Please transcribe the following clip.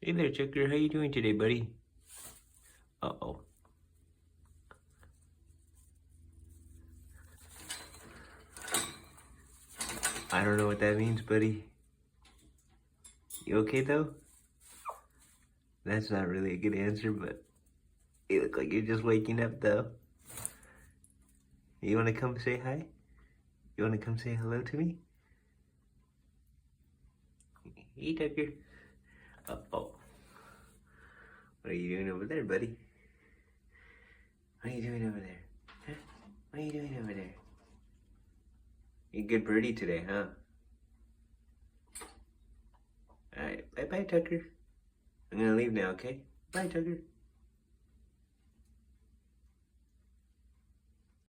Hey there, Tucker. How you doing today, buddy? Uh-oh. I don't know what that means, buddy. You okay, though? That's not really a good answer, but you look like you're just waking up, though. You want to come say hi? You want to come say hello to me? Hey, Tucker. Uh-oh. What are you doing over there, buddy? What are you doing over there? Huh? What are you doing over there? You're a good birdie today, huh? Alright, bye-bye, Tucker. I'm gonna leave now, okay? Bye, Tucker.